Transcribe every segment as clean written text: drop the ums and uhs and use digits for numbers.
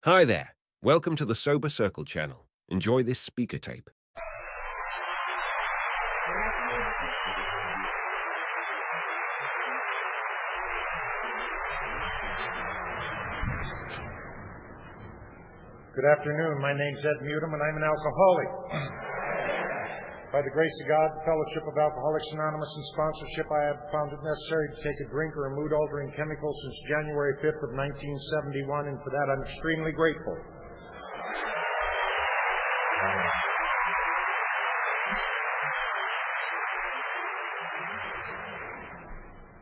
Hi there. Welcome to the Sober Circle channel. Enjoy this speaker tape. Good afternoon. My name's Ed Mutum, and I'm an alcoholic. By the grace of God, Fellowship of Alcoholics Anonymous, and sponsorship, I have found it necessary to take a drink or a mood-altering chemical since January 5th of 1971, and for that I'm extremely grateful.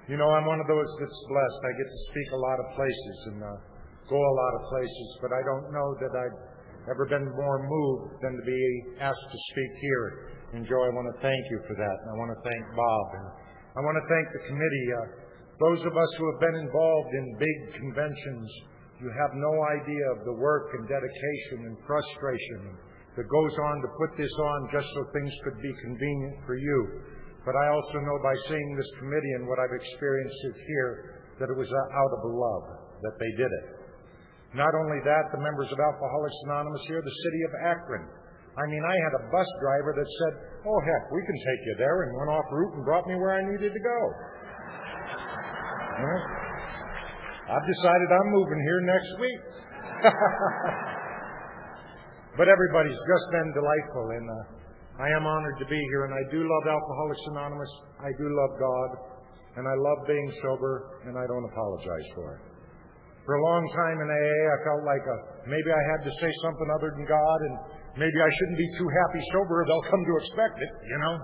You know, I'm one of those that's blessed. I get to speak a lot of places and go a lot of places, but I don't know that I've ever been more moved than to be asked to speak here. And Joe, I want to thank you for that, and I want to thank Bob, and I want to thank the committee. Those of us who have been involved in big conventions, you have no idea of the work and dedication and frustration that goes on to put this on just so things could be convenient for you. But I also know by seeing this committee and what I've experienced here that it was out of love that they did it. Not only that, the members of Alcoholics Anonymous here, the city of Akron. I mean, I had a bus driver that said, "Oh, heck, we can take you there," and went off route and brought me where I needed to go. Well, I've decided I'm moving here next week. But everybody's just been delightful, and I am honored to be here, and I do love Alcoholics Anonymous. I do love God, and I love being sober, and I don't apologize for it. For a long time in AA, I felt like maybe I had to say something other than God, and maybe I shouldn't be too happy sober or they'll come to expect it, you know.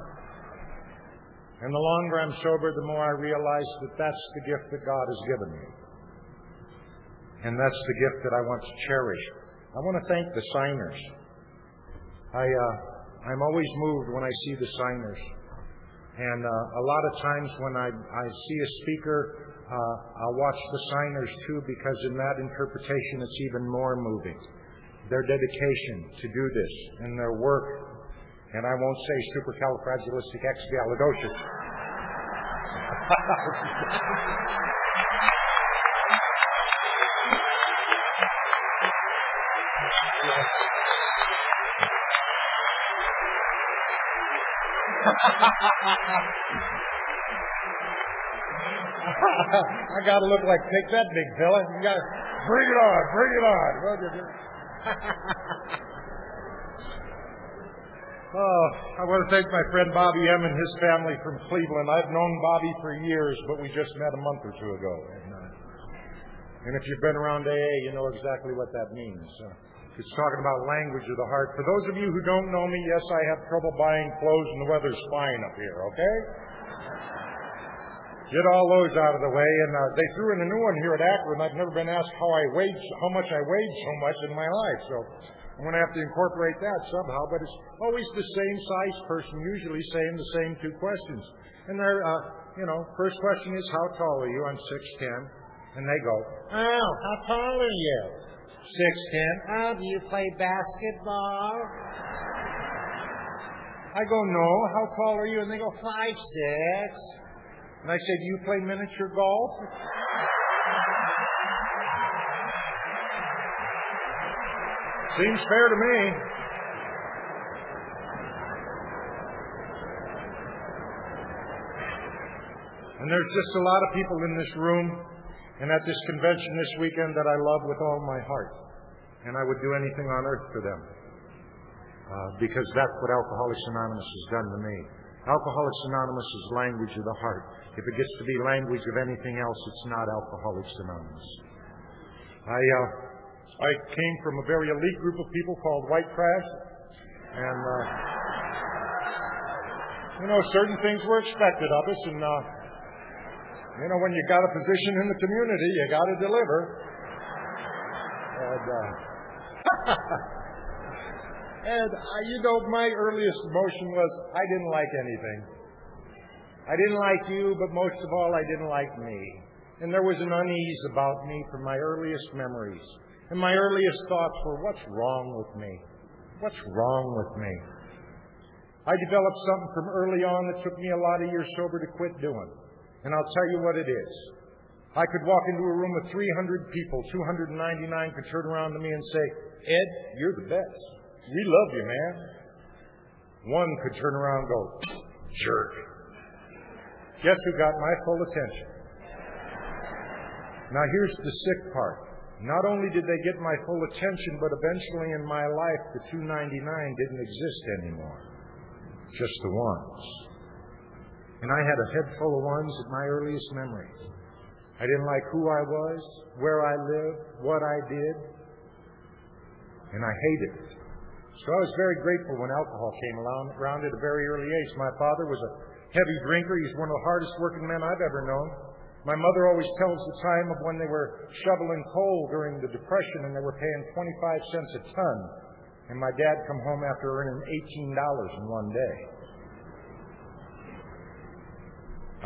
And the longer I'm sober, the more I realize that that's the gift that God has given me. And that's the gift that I want to cherish. I want to thank the signers. I'm always moved when I see the signers. And a lot of times when I see a speaker, I'll watch the signers too, because in that interpretation it's even more moving. Their dedication to do this and their work, and I won't say supercalifragilisticexpialidocious. I gotta look like, take that, big fella. You gotta bring it on, bring it on. I want to thank my friend Bobby M. and his family from Cleveland. I've known Bobby for years, but we just met a month or two ago. And if you've been around AA, you know exactly what that means. It's talking about language of the heart. For those of you who don't know me, yes, I have trouble buying clothes and the weather's fine up here, okay? Get all those out of the way, and they threw in a new one here at Akron. I've never been asked how much I weighed so much in my life, so I'm going to have to incorporate that somehow. But it's always the same size person, usually saying the same two questions. And they're, first question is, how tall are you? I'm 6'10", and they go, "Oh, how tall are you?" 6'10". "Oh, do you play basketball?" I go, "No." "How tall are you?" And they go, 5'6". And I say, "Do you play miniature golf?" Seems fair to me. And there's just a lot of people in this room and at this convention this weekend that I love with all my heart. And I would do anything on earth for them. Because that's what Alcoholics Anonymous has done to me. Alcoholics Anonymous is language of the heart. If it gets to be language of anything else, it's not Alcoholics Anonymous. I came from a very elite group of people called white trash, and certain things were expected of us, and when you got a position in the community, you got to deliver. And my earliest emotion was I didn't like anything. I didn't like you, but most of all, I didn't like me. And there was an unease about me from my earliest memories. And my earliest thoughts were, what's wrong with me? What's wrong with me? I developed something from early on that took me a lot of years sober to quit doing. And I'll tell you what it is. I could walk into a room with 300 people, 299 could turn around to me and say, Ed, you're the best. We love you, man. One could turn around and go, jerk. Guess who got my full attention? Now here's the sick part. Not only did they get my full attention, but eventually in my life, the 299 didn't exist anymore. Just the ones. And I had a head full of ones at my earliest memories. I didn't like who I was, where I lived, what I did, and I hated it. So I was very grateful when alcohol came around at a very early age. My father was a heavy drinker. He's one of the hardest working men I've ever known. My mother always tells the time of when they were shoveling coal during the Depression and they were paying 25 cents a ton. And my dad come home after earning $18 in one day.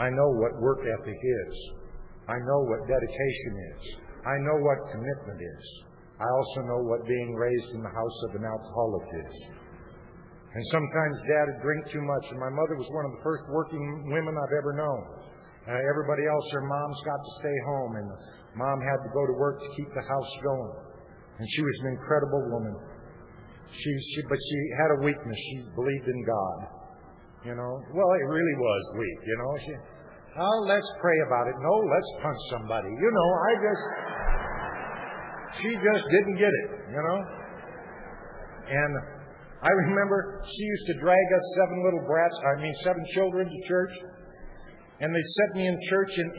I know what work ethic is. I know what dedication is. I know what commitment is. I also know what being raised in the house of an alcoholic is. And sometimes Dad would drink too much, and my mother was one of the first working women I've ever known. Everybody else, their moms got to stay home, and Mom had to go to work to keep the house going. And she was an incredible woman. But she had a weakness. She believed in God. You know? Well, it really was weak, you know? Let's pray about it. No, let's punch somebody. You know, she just didn't get it, you know? And I remember she used to drag us seven children to church. And they'd set me in church, and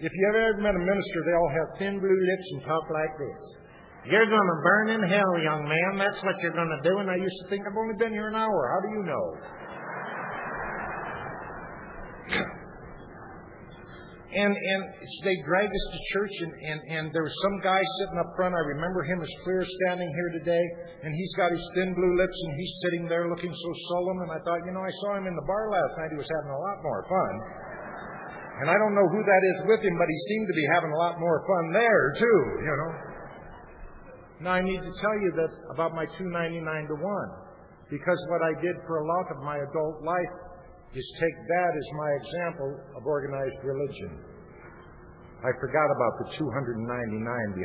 if you ever met a minister, they all have thin blue lips and talk like this. You're going to burn in hell, young man. That's what you're going to do. And I used to think, I've only been here an hour. How do you know? And they dragged us to church, and there was some guy sitting up front. I remember him as clear standing here today, and he's got his thin blue lips, and he's sitting there looking so solemn. And I thought, you know, I saw him in the bar last night. He was having a lot more fun. And I don't know who that is with him, but he seemed to be having a lot more fun there, too, you know. Now, I need to tell you that about my 299 to 1, because what I did for a lot of my adult life is take that as my example of organized religion. I forgot about the 299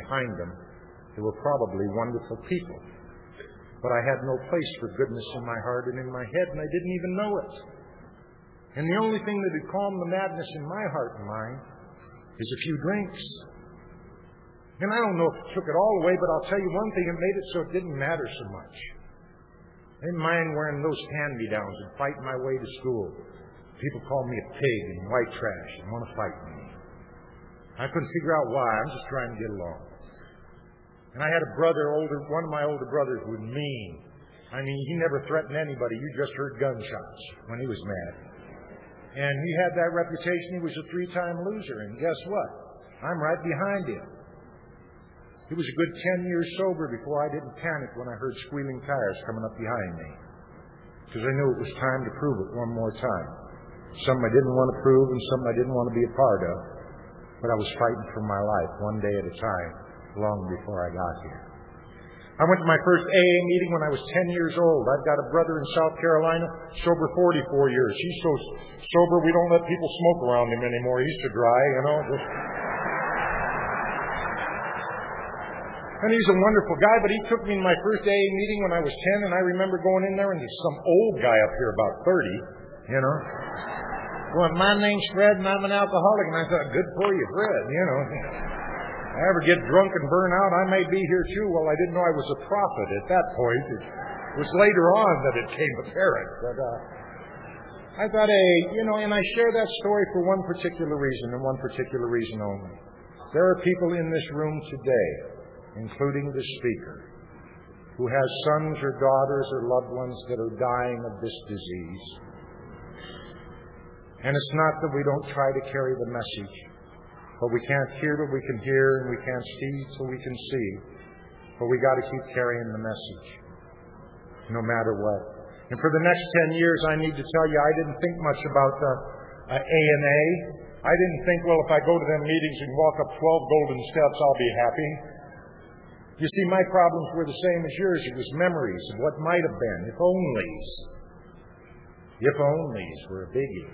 behind them. They were probably wonderful people. But I had no place for goodness in my heart and in my head, and I didn't even know it. And the only thing that would calm the madness in my heart and mind is a few drinks. And I don't know if it took it all away, but I'll tell you one thing, it made it so it didn't matter so much. I didn't mind wearing those hand-me-downs and fighting my way to school. People called me a pig and white trash and want to fight me. I couldn't figure out why. I'm just trying to get along. And I had a brother, one of my older brothers was mean. I mean, he never threatened anybody. You just heard gunshots when he was mad. And he had that reputation. He was a 3-time loser. And guess what? I'm right behind him. He was a good 10 years sober before I didn't panic when I heard squealing tires coming up behind me. Because I knew it was time to prove it one more time. Some I didn't want to prove and some I didn't want to be a part of. But I was fighting for my life one day at a time, long before I got here. I went to my first AA meeting when I was 10 years old. I've got a brother in South Carolina, sober 44 years. He's so sober we don't let people smoke around him anymore. He's so dry, you know. And he's a wonderful guy, but he took me in my first AA meeting when I was 10, and I remember going in there, and there's some old guy up here about 30, you know. Well, my name's Fred, and I'm an alcoholic. And I thought, good for you, Fred, you know. If I ever get drunk and burn out, I may be here too. Well, I didn't know I was a prophet at that point. It was later on that it came apparent. But I thought, you know, and I share that story for one particular reason, and one particular reason only. There are people in this room today, including the speaker, who has sons or daughters or loved ones that are dying of this disease. And it's not that we don't try to carry the message, but we can't hear till we can hear, and we can't see till we can see. But we got to keep carrying the message, no matter what. And for the next 10 years, I need to tell you, I didn't think much about A&A. I didn't think, well, if I go to them meetings and walk up 12 golden steps, I'll be happy. You see, my problems were the same as yours. It was memories of what might have been, if onlys. If onlys were a biggie.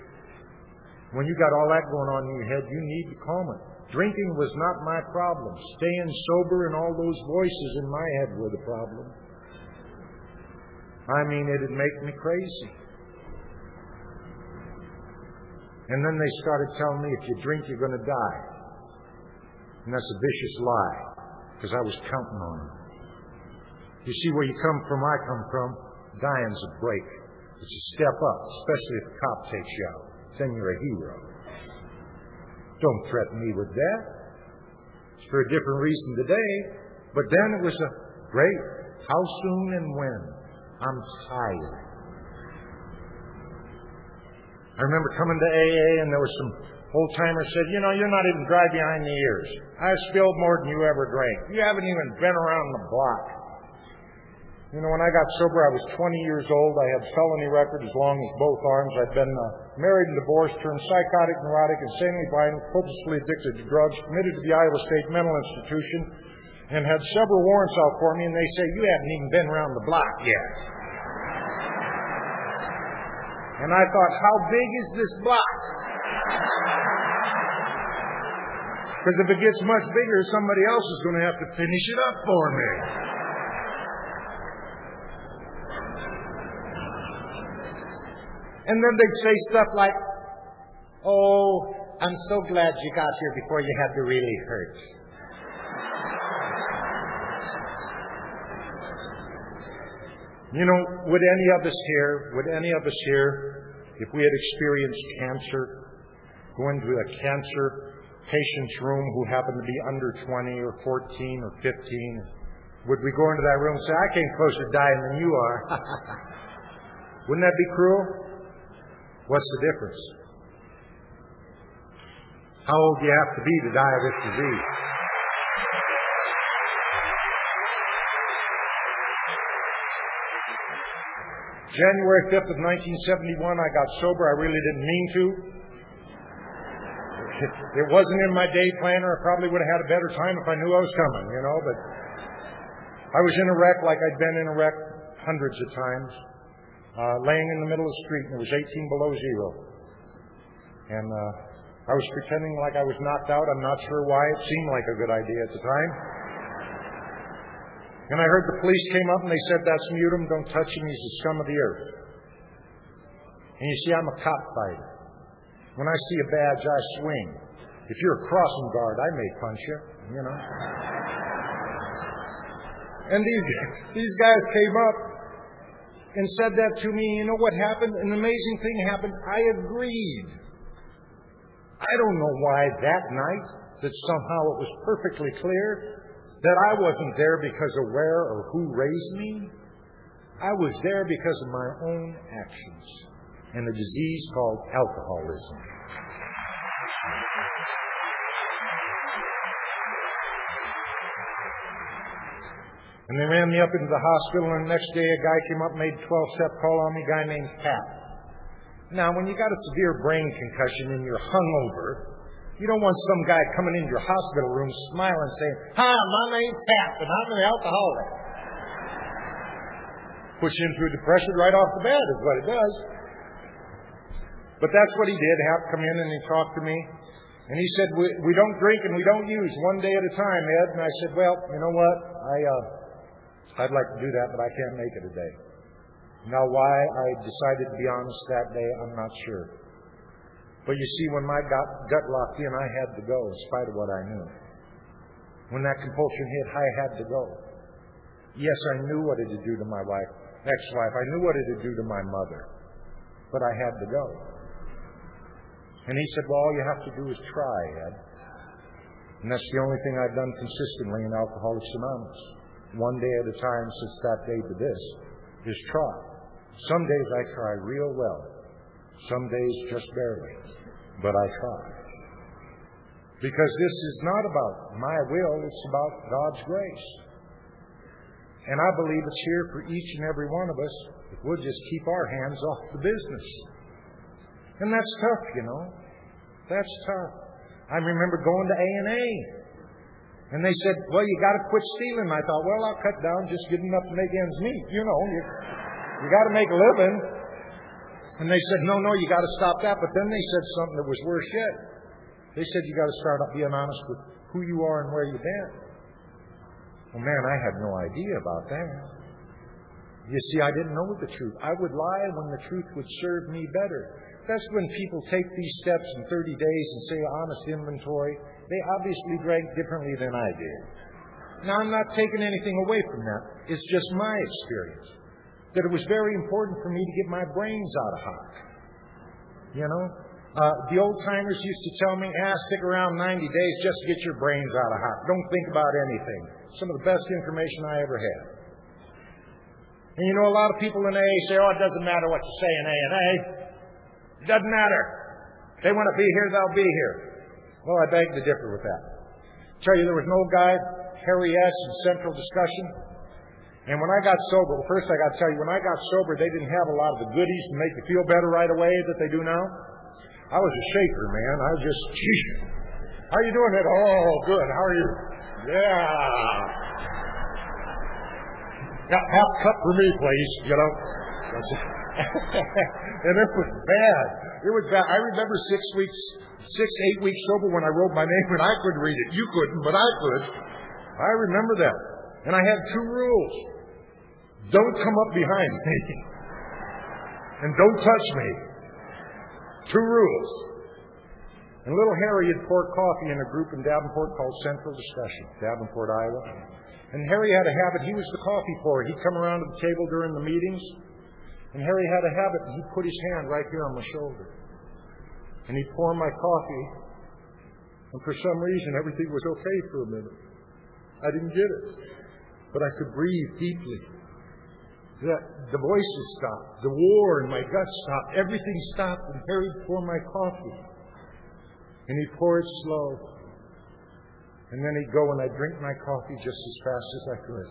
When you got all that going on in your head, you need to calm it. Drinking was not my problem. Staying sober and all those voices in my head were the problem. I mean, it'd make me crazy. And then they started telling me, if you drink, you're going to die. And that's a vicious lie, because I was counting on them. You see, where you come from, I come from, dying's a break. It's a step up, especially if a cop takes you out. Then you're a hero. Don't threaten me with that. It's for a different reason today. But then it was a great, how soon and when? I'm tired. I remember coming to AA and there was some old-timers said, you know, you're not even dry behind the ears. I spilled more than you ever drank. You haven't even been around the block. You know, when I got sober, I was 20 years old. I had felony record as long as both arms. I'd been married and divorced, turned psychotic, neurotic, insanely blind, hopelessly addicted to drugs, committed to the Iowa State Mental Institution, and had several warrants out for me, and they say, you haven't even been around the block yet. And I thought, how big is this block? Because if it gets much bigger, somebody else is going to have to finish it up for me. And then they'd say stuff like, oh, I'm so glad you got here before you had to really hurt. You know, would any of us here, if we had experienced cancer, go into a cancer patient's room who happened to be under 20 or 14 or 15, would we go into that room and say, I came closer to dying than you are? Wouldn't that be cruel? What's the difference? How old do you have to be to die of this disease? January 5th of 1971, I got sober. I really didn't mean to. It wasn't in my day planner. I probably would have had a better time if I knew I was coming, you know, but I was in a wreck like I'd been in a wreck hundreds of times. Laying in the middle of the street, and it was 18 below zero. And I was pretending like I was knocked out. I'm not sure why. It seemed like a good idea at the time. And I heard the police came up and they said, that's mute him, don't touch him, he's the scum of the earth. And you see, I'm a cop fighter. When I see a badge, I swing. If you're a crossing guard, I may punch you, you know. And these guys came up and said that to me. You know what happened? An amazing thing happened. I agreed. I don't know why that night, that somehow it was perfectly clear that I wasn't there because of where or who raised me. I was there because of my own actions and a disease called alcoholism. And they ran me up into the hospital, and the next day a guy came up and made a 12-step call on me, a guy named Pat. Now, when you got a severe brain concussion and you're hungover, you don't want some guy coming into your hospital room smiling saying, hi, my name's Pat, and I'm an alcoholic. Puts you into a depression right off the bat is what it does. But that's what he did, have come in and he talked to me. And he said, we don't drink and we don't use, one day at a time, Ed. And I said, well, you know what? I'd like to do that, but I can't make it today. Now, why I decided to be honest that day, I'm not sure. But you see, when my gut locked in, I had to go in spite of what I knew. When that compulsion hit, I had to go. Yes, I knew what it would do to my ex-wife. I knew what it would do to my mother. But I had to go. And he said, well, all you have to do is try, Ed. And that's the only thing I've done consistently in Alcoholics Anonymous. One day at a time since that day to this is try. Some days I try real well. Some days just barely. But I try. Because this is not about my will, it's about God's grace. And I believe it's here for each and every one of us if we'll just keep our hands off the business. And that's tough, you know. That's tough. I remember going to A&A. And they said, well, you got to quit stealing. And I thought, well, I'll cut down just good enough to make ends meet. You know, you got to make a living. And they said, no, you got to stop that. But then they said something that was worse yet. They said, you got to start being honest with who you are and where you've been. Well, man, I had no idea about that. You see, I didn't know the truth. I would lie when the truth would serve me better. That's when people take these steps in 30 days and say honest inventory. They obviously drank differently than I did. Now, I'm not taking anything away from that. It's just my experience. That it was very important for me to get my brains out of hock. You know? The old-timers used to tell me, stick around 90 days just to get your brains out of hock. Don't think about anything. Some of the best information I ever had. And you know, a lot of people in AA say, it doesn't matter what you say in A&A. It doesn't matter. They want to be here, they'll be here. Well, I beg to differ with that. I tell you, there was an old guy, Harry S., in Central Discussion. And when I got sober, first I got to tell you, when I got sober, they didn't have a lot of the goodies to make you feel better right away that they do now. I was a shaker, man. I was just, geez, how are you doing it? Oh, good. How are you? Yeah, half cup for me, please, you know. And it was bad. It was bad. I remember 8 weeks sober when I wrote my name, and I couldn't read it. You couldn't, but I could. I remember that. And I had 2 rules. Don't come up behind me. And don't touch me. 2 rules. And little Harry had poured coffee in a group in Davenport called Central Discussion, Davenport, Iowa. And Harry had a habit. He was the coffee pourer. He'd come around to the table during the meetings. And Harry had a habit. He'd put his hand right here on my shoulder. And he'd pour my coffee. And for some reason, everything was okay for a minute. I didn't get it. But I could breathe deeply. The voices stopped. The war in my gut stopped. Everything stopped, and Harry poured my coffee. And he'd pour it slow. And then he'd go, and I'd drink my coffee just as fast as I could.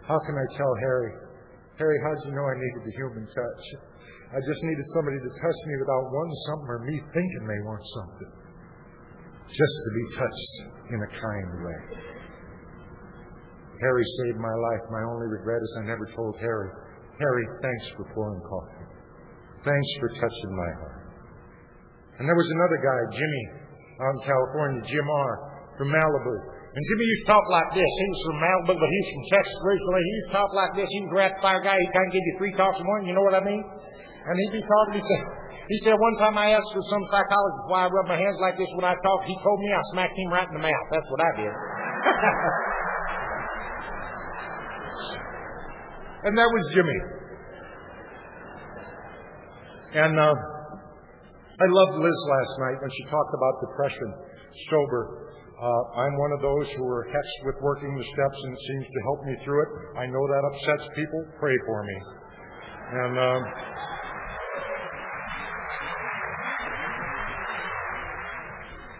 How can I tell Harry, how'd you know I needed the human touch? I just needed somebody to touch me without wanting something or me thinking they want something. Just to be touched in a kind way. Harry saved my life. My only regret is I never told Harry, thanks for pouring coffee. Thanks for touching my heart. And there was another guy, Jimmy, out in California, Jim R., from Malibu. And Jimmy used to talk like this. He was from Malibu, but he was from Texas originally. He used to talk like this. He was a rapid fire guy. He kind of give you 3 talks in one. You know what I mean? And he'd be talking. He said, one time I asked for some psychologist why I rub my hands like this when I talk. He told me I smacked him right in the mouth. That's what I did. And that was Jimmy. And I loved Liz last night when she talked about depression, sober. I'm one of those who are hexed with working the steps, and it seems to help me through it. I know that upsets people. Pray for me. And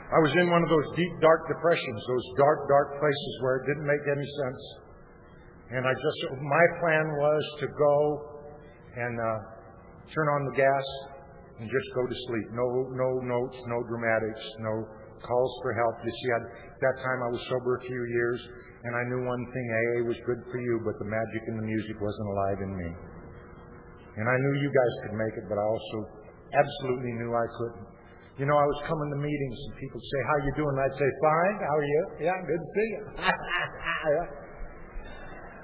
I was in one of those deep, dark depressions, those dark, dark places where it didn't make any sense. And my plan was to go and turn on the gas and just go to sleep. No notes, no dramatics, no calls for help. You see, at that time I was sober a few years, and I knew one thing, AA was good for you, but the magic and the music wasn't alive in me. And I knew you guys could make it, but I also absolutely knew I couldn't. You know, I was coming to meetings, and people would say, how you doing? And I'd say, fine, how are you? Yeah, good to see you.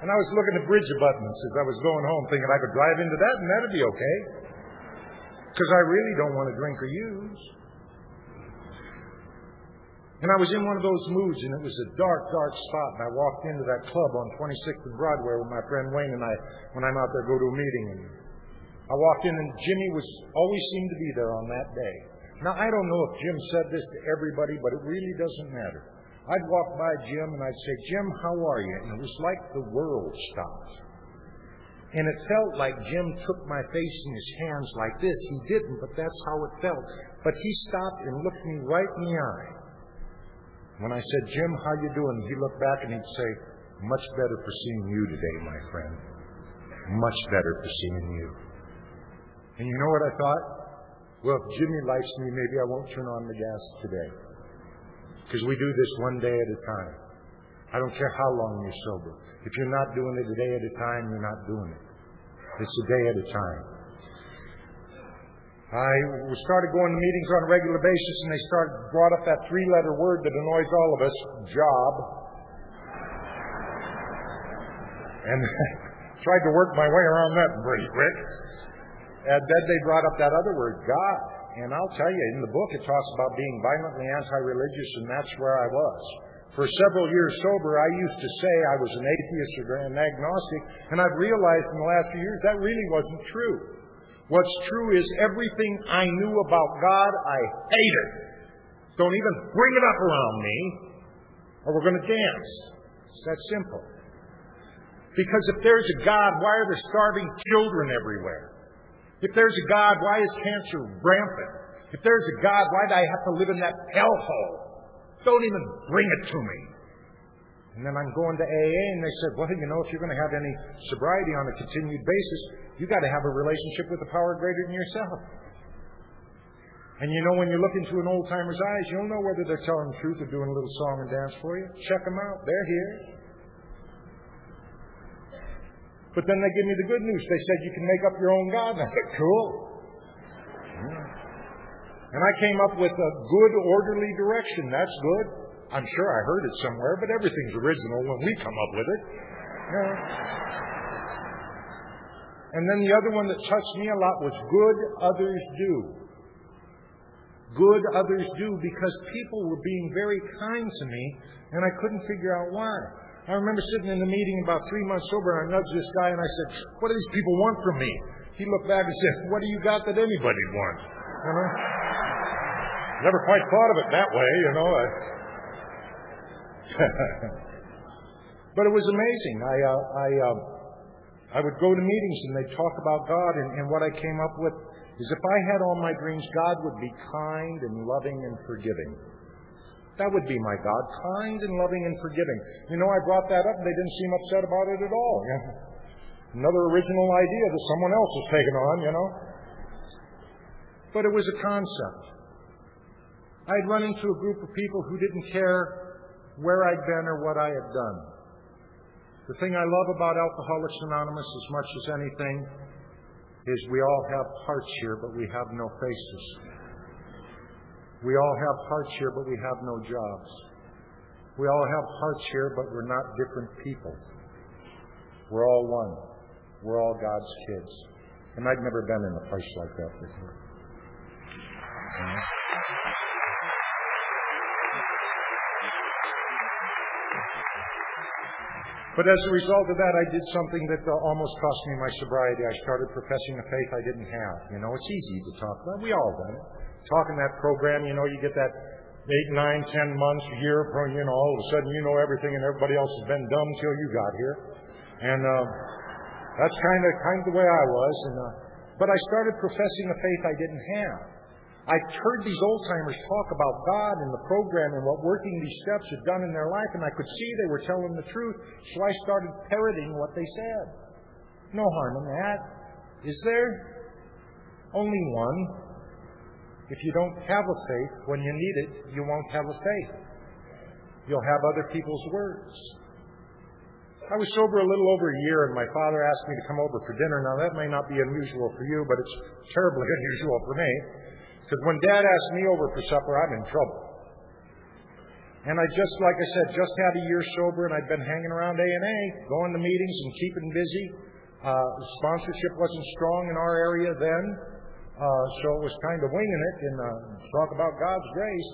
And I was looking at bridge abutments as I was going home, thinking I could drive into that and that'd be okay. Because I really don't want to drink or use. And I was in one of those moods, and it was a dark, dark spot. And I walked into that club on 26th and Broadway with my friend Wayne and I, when I'm out there, go to a meeting. And I walked in, and Jimmy always seemed to be there on that day. Now, I don't know if Jim said this to everybody, but it really doesn't matter. I'd walk by Jim, and I'd say, Jim, how are you? And it was like the world stopped. And it felt like Jim took my face in his hands like this. He didn't, but that's how it felt. But he stopped and looked me right in the eye. When I said, Jim, how you doing? He looked back and he'd say, much better for seeing you today, my friend. Much better for seeing you. And you know what I thought? Well, if Jimmy likes me, maybe I won't turn on the gas today. Because we do this one day at a time. I don't care how long you're sober. If you're not doing it a day at a time, you're not doing it. It's a day at a time. I started going to meetings on a regular basis, and they brought up that three-letter word that annoys all of us, job. And tried to work my way around that pretty quick. And then they brought up that other word, God. And I'll tell you, in the book it talks about being violently anti-religious, and that's where I was. For several years sober, I used to say I was an atheist or an agnostic, and I've realized in the last few years that really wasn't true. What's true is everything I knew about God, I hated. Don't even bring it up around me, or we're going to dance. It's that simple. Because if there's a God, why are there starving children everywhere? If there's a God, why is cancer rampant? If there's a God, why do I have to live in that hellhole? Don't even bring it to me. And then I'm going to AA, and they said, well, you know, if you're going to have any sobriety on a continued basis, you've got to have a relationship with a power greater than yourself. And you know, when you look into an old-timer's eyes, you'll know whether they're telling the truth or doing a little song and dance for you. Check them out. They're here. But then they give me the good news. They said, you can make up your own God. And I said, cool. And I came up with a good, orderly direction. That's good. I'm sure I heard it somewhere, but everything's original when we come up with it. And then the other one that touched me a lot was good others do. Good others do, because people were being very kind to me, and I couldn't figure out why. I remember sitting in the meeting about 3 months sober, and I nudged this guy, and I said, what do these people want from me? He looked back and said, what do you got that anybody wants? You know? Never quite thought of it that way, you know. But it was amazing. I would go to meetings, and they'd talk about God, and what I came up with is if I had all my dreams, God would be kind and loving and forgiving. That would be my God, kind and loving and forgiving. You know, I brought that up, and they didn't seem upset about it at all. You know? Another original idea that someone else has taken on, you know. But it was a concept. I'd run into a group of people who didn't care where I'd been or what I had done. The thing I love about Alcoholics Anonymous as much as anything is we all have hearts here, but we have no faces. We all have hearts here, but we have no jobs. We all have hearts here, but we're not different people. We're all one. We're all God's kids. And I'd never been in a place like that before. But as a result of that, I did something that almost cost me my sobriety. I started professing a faith I didn't have. You know, it's easy to talk about. We all done it. Talking that program, you know, you get that 8, 9, 10 months, a year, you know, all of a sudden you know everything and everybody else has been dumb till you got here. And that's kind of the way I was. But I started professing a faith I didn't have. I heard these old-timers talk about God and the program and what working these steps had done in their life, and I could see they were telling the truth, so I started parroting what they said. No harm in that. Is there? Only one. If you don't have a faith, when you need it, you won't have a faith. You'll have other people's words. I was sober a little over a year, and my father asked me to come over for dinner. Now, that may not be unusual for you, but it's terribly unusual for me. Because when Dad asked me over for supper, I'm in trouble. And I just, like I said, just had a year sober, and I'd been hanging around A&A, going to meetings and keeping busy. Sponsorship wasn't strong in our area then, so it was kind of winging it and talk about God's grace.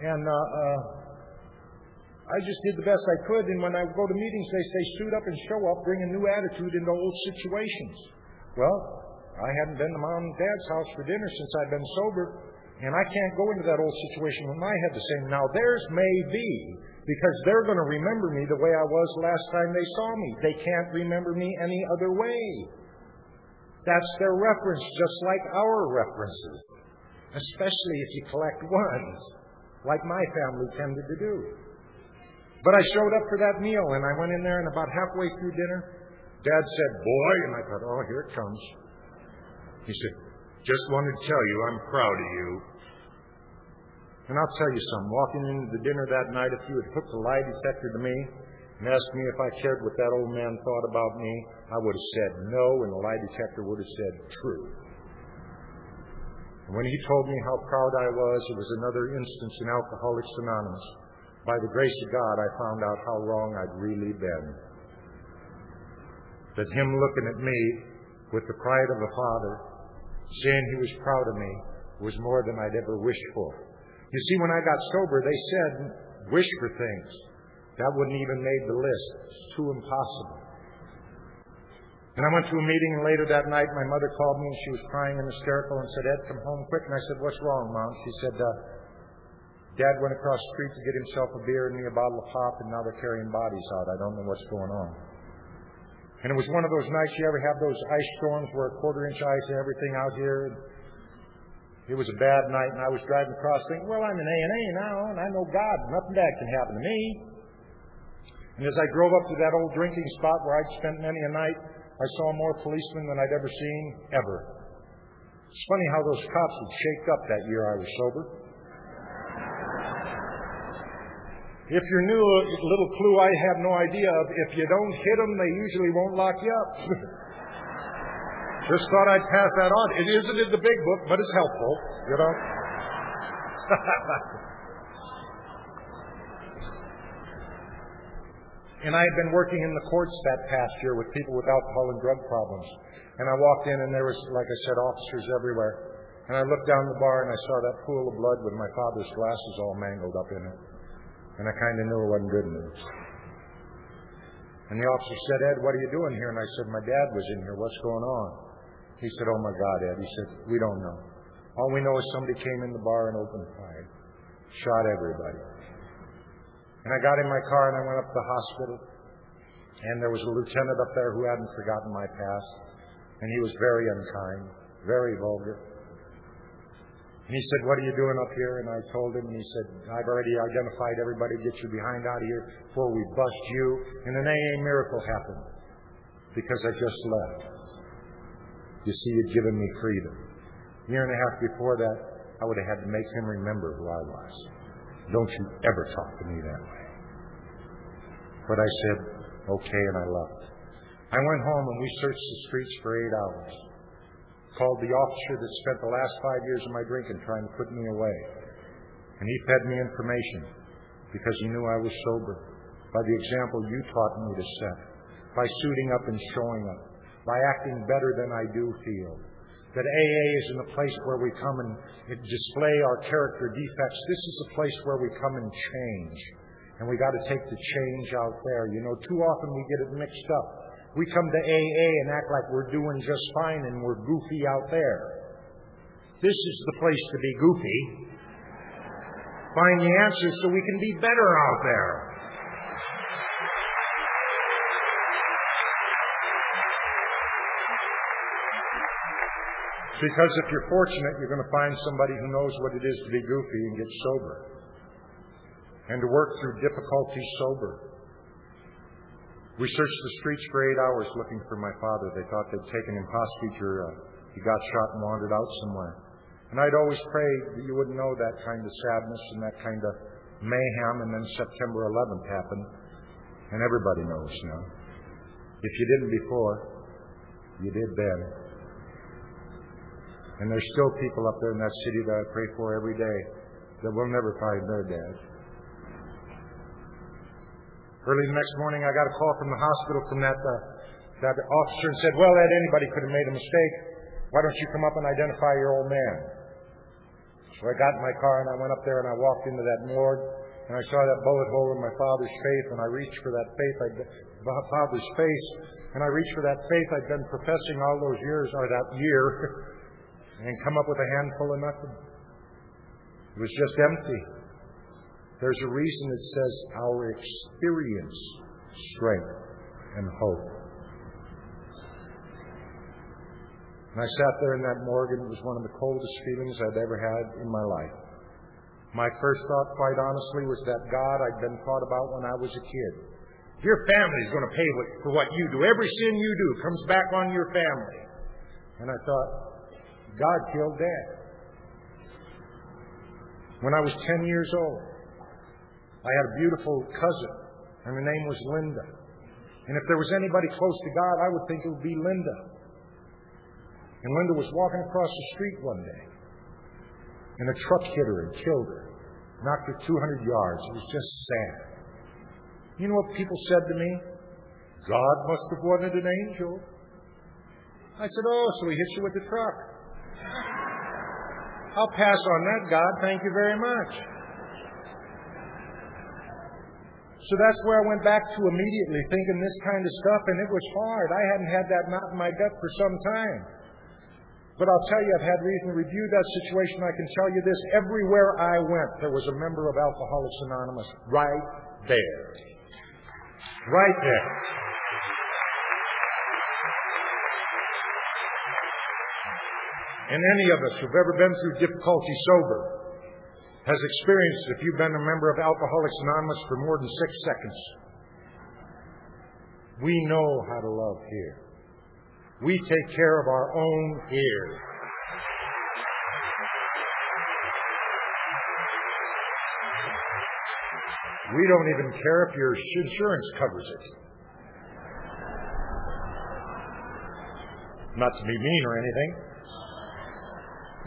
And I just did the best I could, and when I would go to meetings, they say, suit up and show up, bring a new attitude into old situations. Well, I hadn't been to Mom and Dad's house for dinner since I'd been sober, and I can't go into that old situation with my head the same. Now, theirs may be, because they're going to remember me the way I was last time they saw me. They can't remember me any other way. That's their reference, just like our references, especially if you collect ones, like my family tended to do. But I showed up for that meal, and I went in there, and about halfway through dinner, Dad said, boy, and I thought, oh, here it comes. He said, just wanted to tell you I'm proud of you. And I'll tell you something. Walking into the dinner that night, if you had hooked a lie detector to me and asked me if I cared what that old man thought about me, I would have said no, and the lie detector would have said true. And when he told me how proud I was, it was another instance in Alcoholics Anonymous. By the grace of God, I found out how wrong I'd really been. That him looking at me with the pride of a father, saying he was proud of me, was more than I'd ever wished for. You see, when I got sober, they said, wish for things. That wouldn't even made the list. It's too impossible. And I went to a meeting, and later that night, my mother called me, and she was crying and hysterical and said, Ed, come home quick. And I said, what's wrong, Mom? She said, Dad went across the street to get himself a beer and me a bottle of pop, and now they're carrying bodies out. I don't know what's going on. And it was one of those nights, you ever have those ice storms where a quarter-inch ice and everything out here? And it was a bad night, and I was driving across thinking, well, I'm in A&A now, and I know God. Nothing bad can happen to me. And as I drove up to that old drinking spot where I'd spent many a night, I saw more policemen than I'd ever seen, ever. It's funny how those cops had shaped up that year I was sober. If you're new, a little clue I have no idea of, if you don't hit them, they usually won't lock you up. Just thought I'd pass that on. It isn't in the big book, but it's helpful, you know. And I had been working in the courts that past year with people with alcohol and drug problems. And I walked in, and there was, like I said, officers everywhere. And I looked down the bar, and I saw that pool of blood with my father's glasses all mangled up in it. And I kind of knew it wasn't good news. And the officer said, Ed, what are you doing here? And I said, my dad was in here. What's going on? He said, oh, my God, Ed. He said, we don't know. All we know is somebody came in the bar and opened fire. Shot everybody. And I got in my car and I went up to the hospital. And there was a lieutenant up there who hadn't forgotten my past. And he was very unkind, very vulgar. And he said, what are you doing up here? And I told him, and he said, I've already identified everybody. Get your behind out of here before we bust you. And an AA miracle happened because I just left. You see, you'd given me freedom. A year and a half before that, I would have had to make him remember who I was. Don't you ever talk to me that way. But I said, okay, and I left. I went home and we searched the streets for 8 hours. Called the officer that spent the last 5 years of my drinking trying to put me away. And he fed me information because he knew I was sober. By the example you taught me to set. By suiting up and showing up. By acting better than I do feel. That AA isn't a place where we come and display our character defects. This is a place where we come and change. And we got to take the change out there. You know, too often we get it mixed up. We come to AA and act like we're doing just fine and we're goofy out there. This is the place to be goofy. Find the answers so we can be better out there. Because if you're fortunate, you're going to find somebody who knows what it is to be goofy and get sober. And to work through difficulty sober. We searched the streets for 8 hours looking for my father. They thought they'd taken him hostage or he got shot and wandered out somewhere. And I'd always prayed that you wouldn't know that kind of sadness and that kind of mayhem. And then September 11th happened. And everybody knows now. If you didn't before, you did then. And there's still people up there in that city that I pray for every day that will never find their dad. Early the next morning, I got a call from the hospital from that officer and said, well, Ed, anybody could have made a mistake. Why don't you come up and identify your old man? So I got in my car and I went up there and I walked into that morgue and I saw that bullet hole in my father's faith and I reached for that faith, father's face, and I reached for that faith I'd been professing all those years, or that year, and come up with a handful of nothing. It was just empty. There's a reason it says our experience, strength, and hope. And I sat there in that morgue, and it was one of the coldest feelings I'd ever had in my life. My first thought, quite honestly, was that God I'd been taught about when I was a kid. Your family's going to pay for what you do. Every sin you do comes back on your family. And I thought, God killed Dad. When I was 10 years old, I had a beautiful cousin, and her name was Linda. And if there was anybody close to God, I would think it would be Linda. And Linda was walking across the street one day. and a truck hit her and killed her. Knocked her 200 yards. It was just sad. You know what people said to me? God must have wanted an angel. I said, oh, so he hit you with the truck. I'll pass on that, God. Thank you very much. So that's where I went back to immediately, thinking this kind of stuff, and it was hard. I hadn't had that knot in my gut for some time. But I'll tell you, I've had reason to review that situation. I can tell you this, everywhere I went, there was a member of Alcoholics Anonymous right there. Right there. And any of us who've ever been through difficulty sober has experienced, if you've been a member of Alcoholics Anonymous for more than 6 seconds, we know how to love here. We take care of our own here. We don't even care if your insurance covers it. Not to be mean or anything.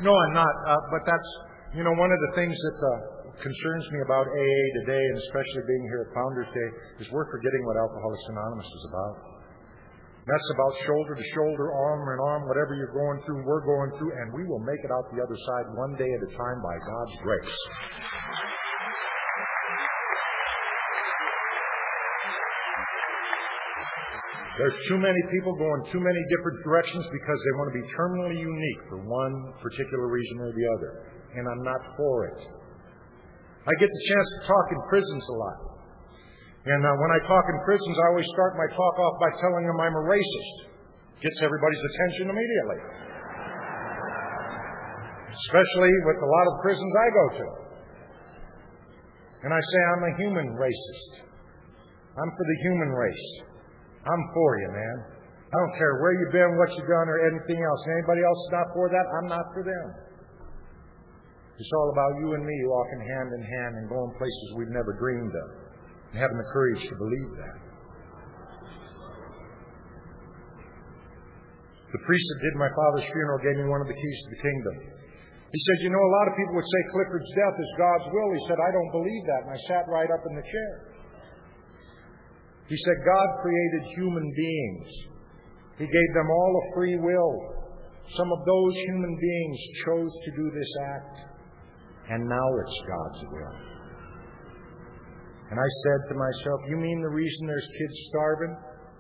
No, I'm not. But that's, one of the things that concerns me about AA today, and especially being here at Founders Day, is we're forgetting what Alcoholics Anonymous is about. That's about shoulder to shoulder, arm in arm, whatever you're going through, we're going through, and we will make it out the other side one day at a time by God's grace. There's too many people going too many different directions because they want to be terminally unique for one particular reason or the other. And I'm not for it. I get the chance to talk in prisons a lot. And when I talk in prisons, I always start my talk off by telling them I'm a racist. Gets everybody's attention immediately. Especially with a lot of prisons I go to. And I say I'm a human racist. I'm for the human race. I'm for you, man. I don't care where you've been, what you've done, or anything else. And anybody else is not for that, I'm not for them. It's all about you and me walking hand in hand and going places we've never dreamed of. And having the courage to believe that. The priest that did my father's funeral gave me one of the keys to the kingdom. He said, a lot of people would say Clifford's death is God's will. He said, I don't believe that. And I sat right up in the chair. He said, God created human beings. He gave them all a free will. Some of those human beings chose to do this act. And now it's God's will. And I said to myself, you mean the reason there's kids starving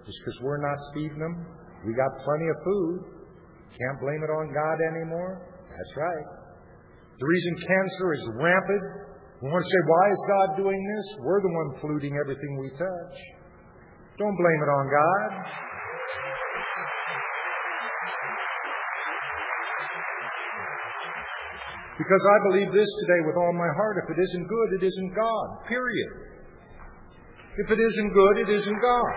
is because we're not feeding them? We got plenty of food. Can't blame it on God anymore? That's right. The reason cancer is rampant, we want to say, why is God doing this? We're the one polluting everything we touch. Don't blame it on God. Because I believe this today with all my heart. If it isn't good, it isn't God. Period. If it isn't good, it isn't God.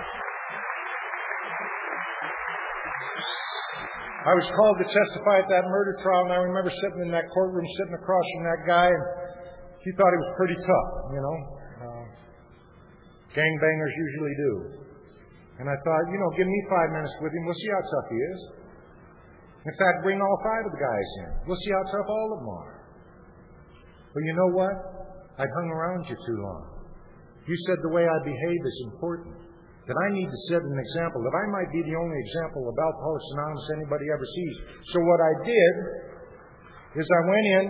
I was called to testify at that murder trial, and I remember sitting in that courtroom, sitting across from that guy, and he thought he was pretty tough, Gangbangers usually do. And I thought, give me 5 minutes with him. We'll see how tough he is. In fact, bring all 5 of the guys in. We'll see how tough all of them are. But you know what? I'd hung around you too long. You said the way I behave is important. That I need to set an example. That I might be the only example of Alcoholics Anonymous anybody ever sees. So what I did is I went in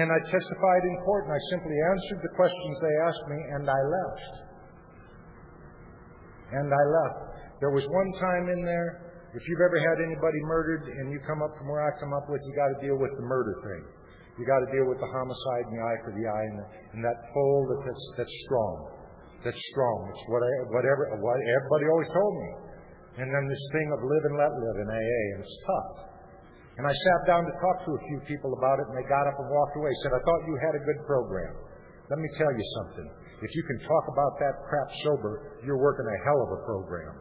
and I testified in court, and I simply answered the questions they asked me, and I left. There was one time in there, if you've ever had anybody murdered and you come up from where I come up with, you got to deal with the murder thing. You got to deal with the homicide and the eye for the eye and that pull that's strong. That's strong. It's what everybody always told me. And then this thing of live and let live in AA, and it's tough. And I sat down to talk to a few people about it, and they got up and walked away. Said, I thought you had a good program. Let me tell you something. If you can talk about that crap sober, you're working a hell of a program.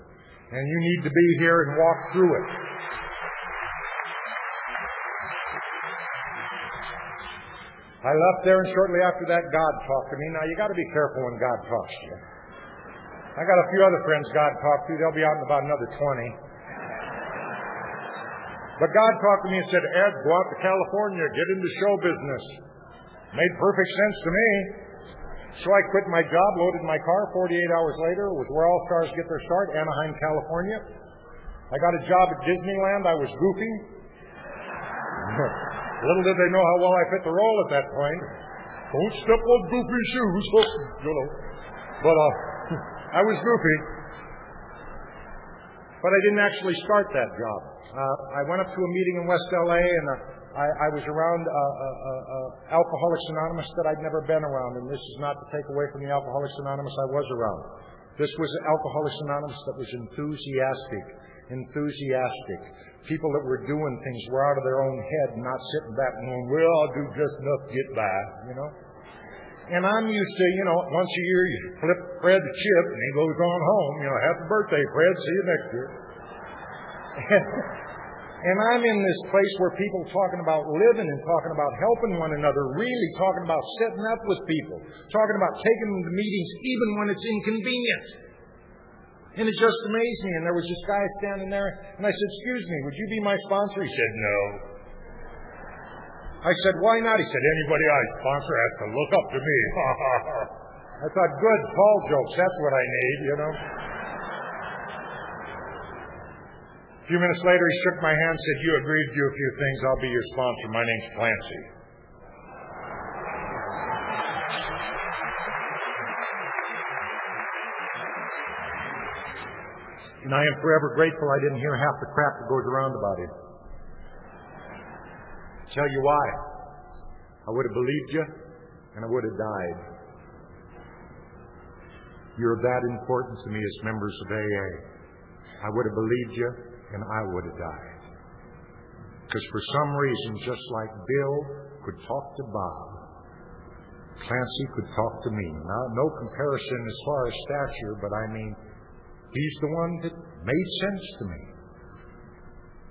And you need to be here and walk through it. I left there, and shortly after that, God talked to me. Now, you got to be careful when God talks to you. I got a few other friends God talked to. They'll be out in about another 20. But God talked to me and said, Ed, go out to California, get into show business. Made perfect sense to me. So I quit my job, loaded my car. 48 hours later, it was where all stars get their start, Anaheim, California. I got a job at Disneyland. I was goofy. Little did they know how well I fit the role at that point. Don't step on goofy shoes, you know. But I was goofy. But I didn't actually start that job. I went up to a meeting in West L.A., and I was around Alcoholics Anonymous that I'd never been around. And this is not to take away from the Alcoholics Anonymous I was around. This was Alcoholics Anonymous that was enthusiastic. People that were doing things, were out of their own head, not sitting back and going, well, I'll do just enough to get by, you know. And I'm used to, you know, once a year you flip Fred a chip and he goes on home. You know, happy birthday, Fred. See you next year. And I'm in this place where people are talking about living and talking about helping one another, really talking about setting up with people, talking about taking them to meetings even when it's inconvenient. And it just amazed me. And there was this guy standing there, and I said, excuse me, would you be my sponsor? He said, no. I said, why not? He said, anybody I sponsor has to look up to me. I thought, good, Paul jokes, that's what I need, you know. A few minutes later, he shook my hand and said, you agreed to do a few things. I'll be your sponsor. My name's Clancy. And I am forever grateful I didn't hear half the crap that goes around about him. Tell you why. I would have believed you, and I would have died. You're that important to me as members of AA. I would have believed you, and I would have died. Because for some reason, just like Bill could talk to Bob, Clancy could talk to me. Now, no comparison as far as stature, but I mean, he's the one that made sense to me.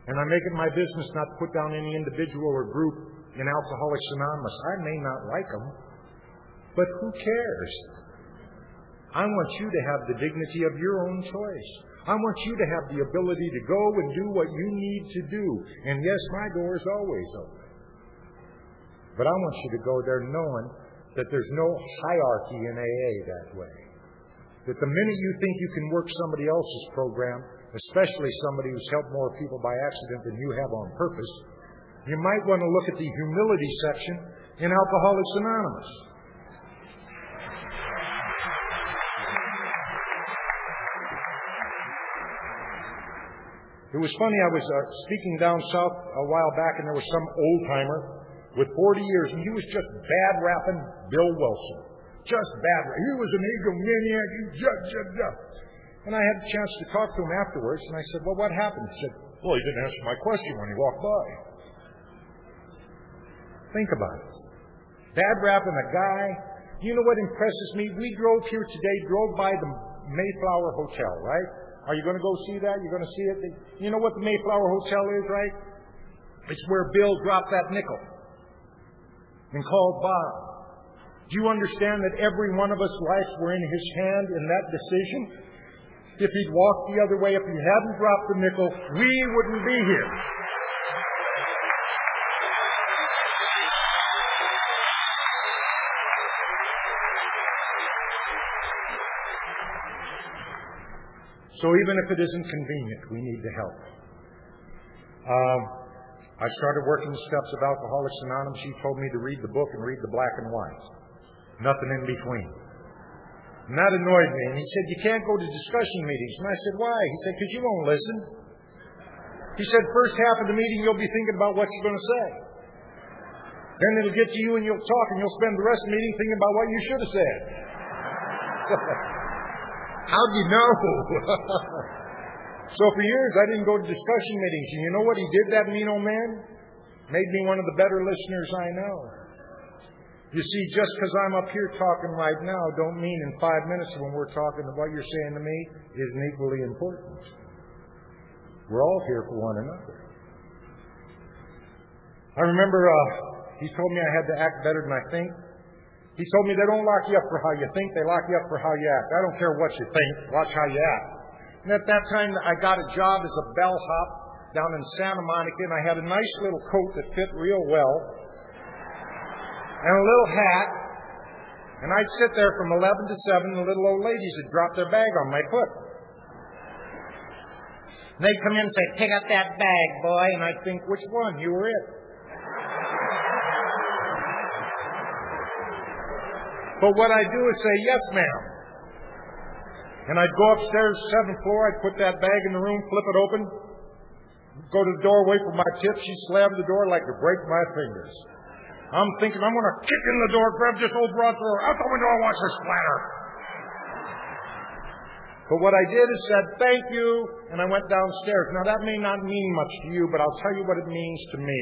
And I make it my business not to put down any individual or group in Alcoholics Anonymous. I may not like them, but who cares? I want you to have the dignity of your own choice. I want you to have the ability to go and do what you need to do. And yes, my door is always open. But I want you to go there knowing that there's no hierarchy in AA that way. That the minute you think you can work somebody else's program, especially somebody who's helped more people by accident than you have on purpose, you might want to look at the humility section in Alcoholics Anonymous. It was funny, I was speaking down south a while back, and there was some old-timer with 40 years, and he was just bad-rapping Bill Wilson. Just bad. He was an egomaniac. And I had a chance to talk to him afterwards, and I said, well, what happened? He said, well, he didn't answer my question when he walked by. Think about it. Bad-rapping a guy. You know what impresses me? We drove here today, drove by the Mayflower Hotel, right? Are you going to go see that? You're going to see it? You know what the Mayflower Hotel is, right? It's where Bill dropped that nickel and called Bob. Do you understand that every one of us lives were in his hand in that decision? If he'd walked the other way, if he hadn't dropped the nickel, we wouldn't be here. So even if it isn't convenient, we need to help. I started working the steps of Alcoholics Anonymous. He told me to read the book and read the black and white. Nothing in between. And that annoyed me. And he said, you can't go to discussion meetings. And I said, why? He said, because you won't listen. He said, first half of the meeting, you'll be thinking about what you're going to say. Then it'll get to you and you'll talk, and you'll spend the rest of the meeting thinking about what you should have said. How'd you know? So for years, I didn't go to discussion meetings. And you know what he did, that mean old man? Made me one of the better listeners I know. You see, just because I'm up here talking right now don't mean in 5 minutes when we're talking that what you're saying to me isn't equally important. We're all here for one another. I remember he told me I had to act better than I think. He told me they don't lock you up for how you think, they lock you up for how you act. I don't care what you think, watch how you act. And at that time, I got a job as a bellhop down in Santa Monica, and I had a nice little coat that fit real well. and a little hat, and I'd sit there from 11 to 7, and the little old ladies would drop their bag on my foot. And they'd come in and say, "Pick up that bag, boy," and I'd think, which one? You were it. But what I'd do is say, "Yes, ma'am." And I'd go upstairs, 7th floor, I'd put that bag in the room, flip it open, go to the door, wait for my tip. She'd slam the door like to break my fingers. I'm thinking, I'm going to kick in the door, grab this old broad, throw her out the window, and watch her splatter. But what I did is said, "Thank you," and I went downstairs. Now, that may not mean much to you, but I'll tell you what it means to me.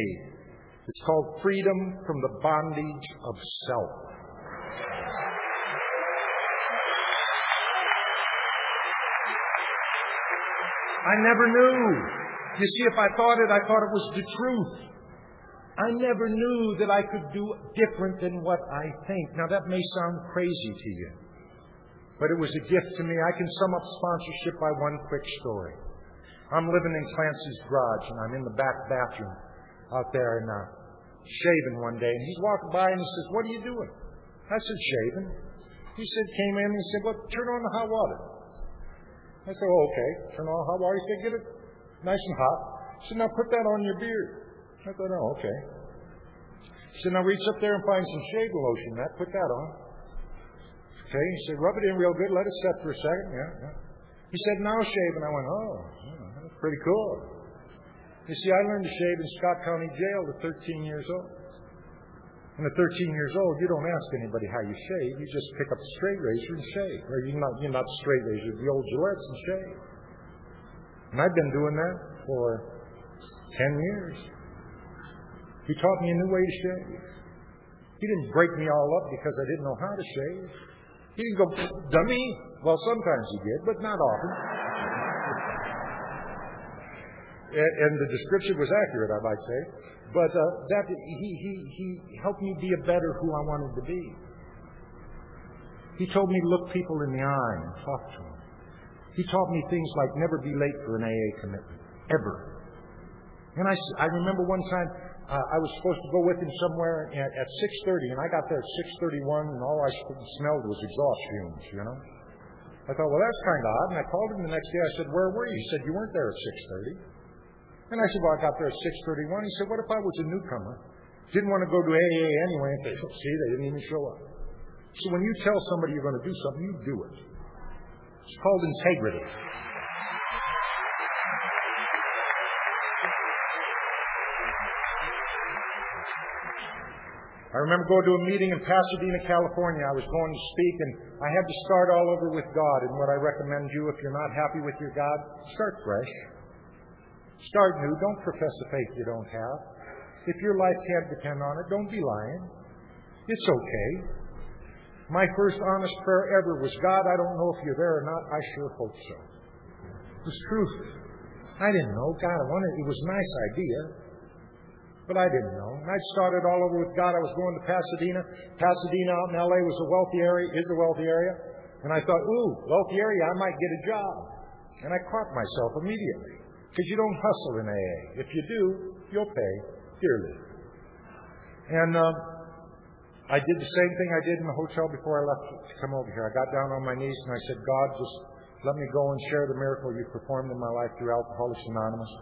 It's called freedom from the bondage of self. I never knew. You see, if I thought it was the truth. I never knew that I could do different than what I think. Now, that may sound crazy to you, but it was a gift to me. I can sum up sponsorship by one quick story. I'm living in Clancy's garage, and I'm in the back bathroom out there and shaving one day. And he's walking by, and he says, "What are you doing?" I said, "Shaving." He said, came in, and he said, "Well, turn on the hot water." I said, "Oh, okay." Turn on hot water. He said, "Get it nice and hot." He said, "Now put that on your beard." I thought, "Oh, okay." He said, "Now reach up there and find some shaving lotion. Put that on." Okay. He said, "Rub it in real good. Let it set for a second." Yeah. He said, "Now shave." And I went, "Oh, that's pretty cool." You see, I learned to shave in Scott County Jail at 13 years old. And at 13 years old, you don't ask anybody how you shave. You just pick up a straight razor and shave. Or you're not straight razor, the old Gillettes and shave. And I've been doing that for 10 years. He taught me a new way to shave. He didn't break me all up because I didn't know how to shave. He didn't go, "Dummy." Well, sometimes he did, but not often. And the description was accurate, I might say. But he helped me be a better who I wanted to be. He told me to look people in the eye and talk to them. He taught me things like never be late for an AA commitment, ever. And I remember one time I was supposed to go with him somewhere at 6:30, and I got there at 6:31, and all I smelled was exhaust fumes, you know. I thought, well, that's kind of odd. And I called him the next day. I said, "Where were you?" He said, "You weren't there at 6:30. And I said, "Well, I got there at 6:31. He said, "What if I was a newcomer? Didn't want to go to AA anyway." And they said, "See, they didn't even show up." So when you tell somebody you're going to do something, you do it. It's called integrity. I remember going to a meeting in Pasadena, California. I was going to speak, and I had to start all over with God. And what I recommend you, if you're not happy with your God, start fresh. Start new. Don't profess a faith you don't have. If your life can't depend on it, don't be lying. It's okay. My first honest prayer ever was, "God, I don't know if you're there or not. I sure hope so." It was truth. I didn't know. God, it was a nice idea, but I didn't know. And I'd started all over with God. I was going to Pasadena. Pasadena out in L.A. was a wealthy area, is a wealthy area. And I thought, ooh, wealthy area, I might get a job. And I caught myself immediately. Because you don't hustle in AA. If you do, you'll pay dearly. And I did the same thing I did in the hotel before I left to come over here. I got down on my knees and I said, "God, just let me go and share the miracle you've performed in my life through Alcoholics Anonymous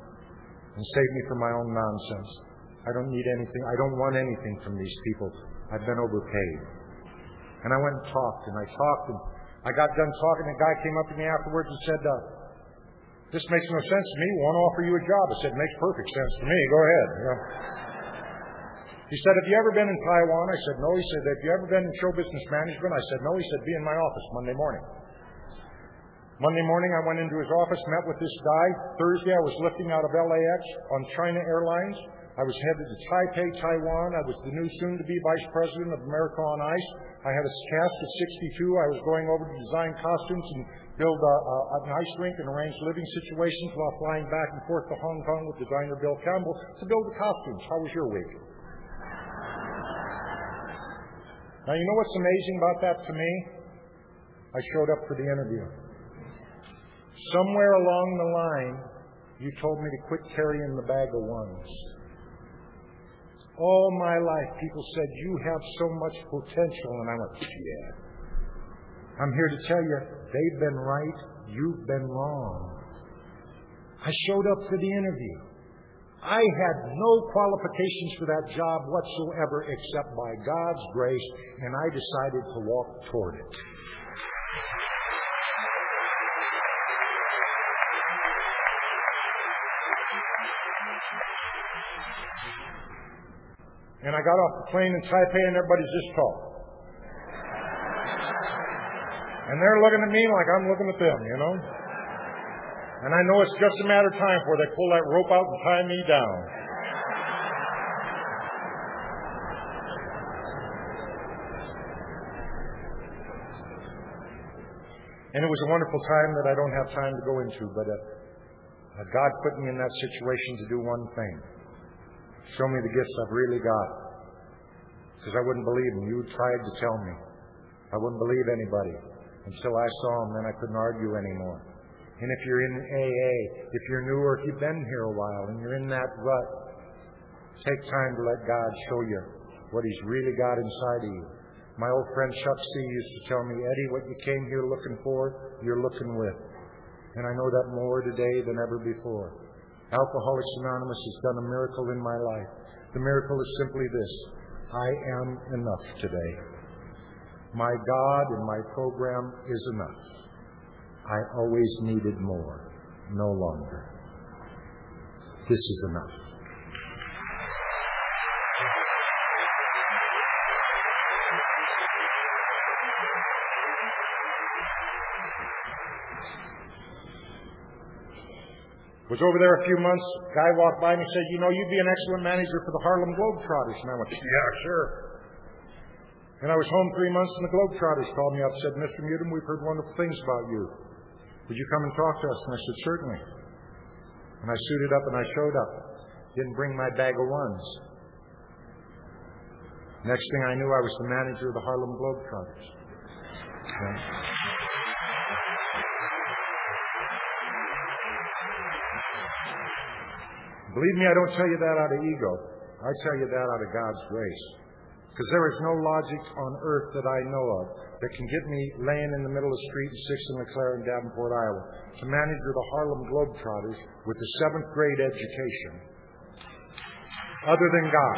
and save me from my own nonsense. I don't need anything. I don't want anything from these people. I've been overpaid." And I went and talked, and I got done talking, and a guy came up to me afterwards and said, "This makes no sense to me. We want to offer you a job." I said, "It makes perfect sense to me. Go ahead." You know. He said, "Have you ever been in Taiwan?" I said, "No." He said, "Have you ever been in show business management?" I said, "No." He said, "Be in my office Monday morning." Monday morning, I went into his office, met with this guy. Thursday, I was lifting out of LAX on China Airlines. I was headed to Taipei, Taiwan. I was the new soon-to-be vice president of America on Ice. I had a cast of 62. I was going over to design costumes and build an ice rink and arrange living situations while flying back and forth to Hong Kong with designer Bill Campbell to build the costumes. How was your week? Now, you know what's amazing about that to me? I showed up for the interview. Somewhere along the line, you told me to quit carrying the bag of ones. All my life, people said, you have so much potential. And I went, yeah. I'm here to tell you, they've been right, you've been wrong. I showed up for the interview. I had no qualifications for that job whatsoever except by God's grace, and I decided to walk toward it. And I got off the plane in Taipei, and everybody's this tall. And they're looking at me like I'm looking at them, you know. And I know it's just a matter of time before they pull that rope out and tie me down. And it was a wonderful time that I don't have time to go into, but God put me in that situation to do one thing. Show me the gifts I've really got. Because I wouldn't believe them. You tried to tell me. I wouldn't believe anybody until I saw them, then I couldn't argue anymore. And if you're in AA, if you're new or if you've been here a while and you're in that rut, take time to let God show you what He's really got inside of you. My old friend Chuck C. used to tell me, Eddie, what you came here looking for, you're looking with. And I know that more today than ever before. Alcoholics Anonymous has done a miracle in my life. The miracle is simply this: I am enough today. My God and my program is enough. I always needed more, no longer. This is enough. Was over there a few months. A guy walked by me and said, you know, you'd be an excellent manager for the Harlem Globetrotters. And I went, yeah, sure. And I was home 3 months, and the Globetrotters called me up and said, Mr. Mutum, we've heard wonderful things about you. Would you come and talk to us? And I said, certainly. And I suited up and I showed up. Didn't bring my bag of ones. Next thing I knew, I was the manager of the Harlem Globetrotters. Believe me, I don't tell you that out of ego. I tell you that out of God's grace. Because there is no logic on earth that I know of that can get me laying in the middle of the street in 6th and LeClaire in Davenport, Iowa, to manager the Harlem Globetrotters with a 7th grade education, other than God.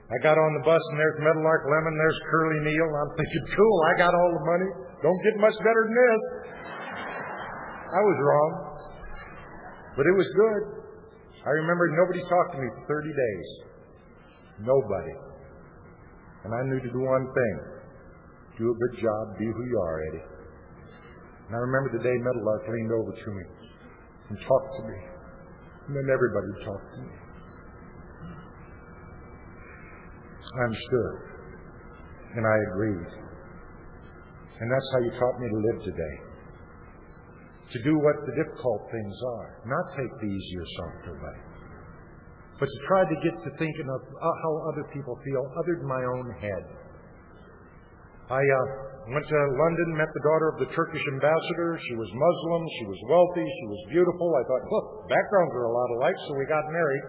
I got on the bus, and there's Meadowlark Lemon, there's Curly Neal. I'm thinking, cool, I got all the money. Don't get much better than this. I was wrong. But it was good. I remember nobody talked to me for 30 days. Nobody. And I knew to do one thing. Do a good job. Be who you are, Eddie. And I remember the day Meadowlark leaned over to me and talked to me. And then everybody talked to me. I understood. And I agreed. And that's how you taught me to live today. To do what the difficult things are. Not take the easier, softer way. But to try to get to thinking of how other people feel other than my own head. I went to London, met the daughter of the Turkish ambassador. She was Muslim. She was wealthy. She was beautiful. I thought, look, backgrounds are a lot alike, so we got married.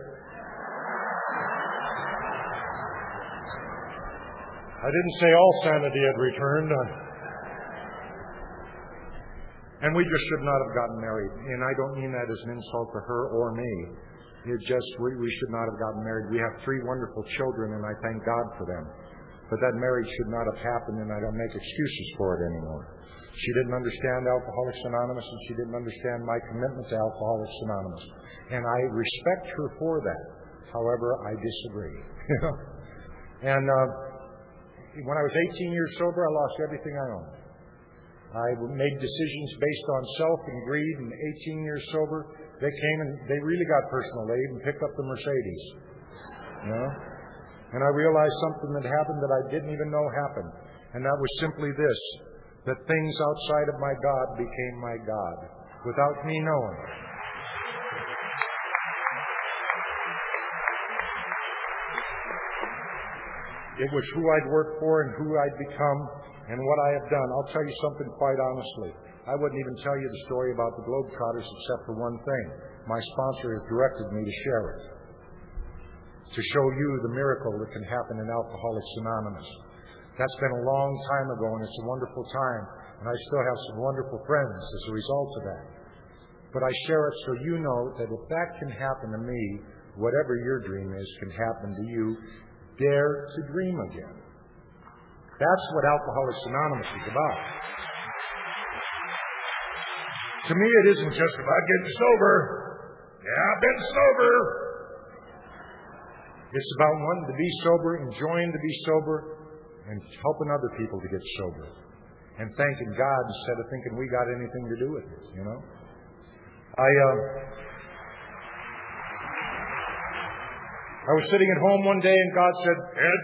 I didn't say all sanity had returned. And we just should not have gotten married. And I don't mean that as an insult to her or me. It just, we should not have gotten married. We have 3 wonderful children, and I thank God for them. But that marriage should not have happened, and I don't make excuses for it anymore. She didn't understand Alcoholics Anonymous, and she didn't understand my commitment to Alcoholics Anonymous. And I respect her for that. However, I disagree. And when I was 18 years sober, I lost everything I owned. I made decisions based on self and greed, and 18 years sober, they came and they really got personal aid and picked up the Mercedes. You know? And I realized something that happened that I didn't even know happened. And that was simply this, that things outside of my God became my God, without me knowing. It was who I'd worked for and who I'd become and what I have done. I'll tell you something quite honestly. I wouldn't even tell you the story about the Globetrotters except for one thing. My sponsor has directed me to share it, to show you the miracle that can happen in Alcoholics Anonymous. That's been a long time ago, and it's a wonderful time, and I still have some wonderful friends as a result of that. But I share it so you know that if that can happen to me, whatever your dream is can happen to you. Dare to dream again. That's what Alcoholics Anonymous is about. To me, it isn't just about getting sober. Yeah, I've been sober. It's about wanting to be sober, enjoying to be sober, and helping other people to get sober. And thanking God instead of thinking we got anything to do with it, you know. I was sitting at home one day and God said, Ed,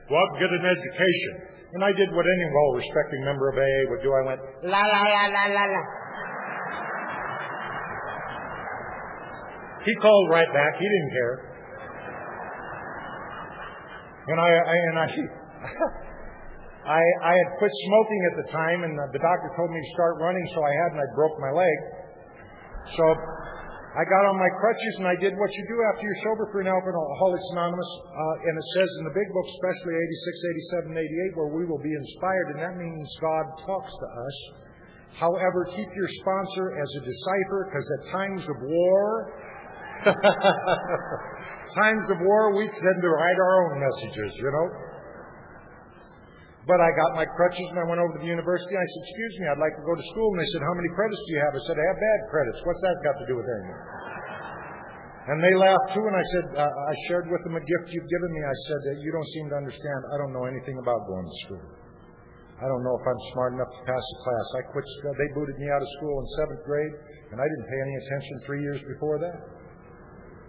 go out and get an education. And I did what any well-respecting member of AA would do. I went, la, la, la, la, la, la. He called right back. He didn't care. And I had quit smoking at the time, and the doctor told me to start running, so I had, and I broke my leg. So I got on my crutches, and I did what you do after you're sober for an Alcoholics Anonymous. And it says in the big book, especially 86, 87, 88, where we will be inspired, and that means God talks to us. However, keep your sponsor as a decipher, because at times of war, we tend to write our own messages, you know. But I got my crutches and I went over to the university. I said, excuse me, I'd like to go to school. And they said, how many credits do you have? I said, I have bad credits. What's that got to do with anything? And they laughed too, and I said, I shared with them a gift you've given me. I said, you don't seem to understand. I don't know anything about going to school. I don't know if I'm smart enough to pass the class. I quit school. They booted me out of school in 7th grade, and I didn't pay any attention 3 years before that.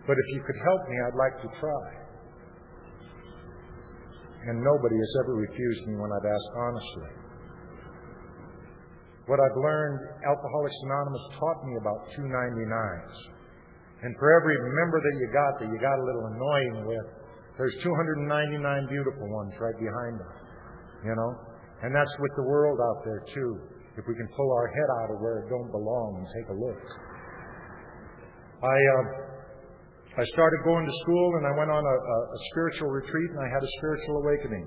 But if you could help me, I'd like to try. And nobody has ever refused me when I've asked honestly. What I've learned, Alcoholics Anonymous taught me about 299s. And for every member that you got a little annoying with, there's 299 beautiful ones right behind them. You know? And that's with the world out there too. If we can pull our head out of where it don't belong and take a look. I started going to school, and I went on a spiritual retreat, and I had a spiritual awakening.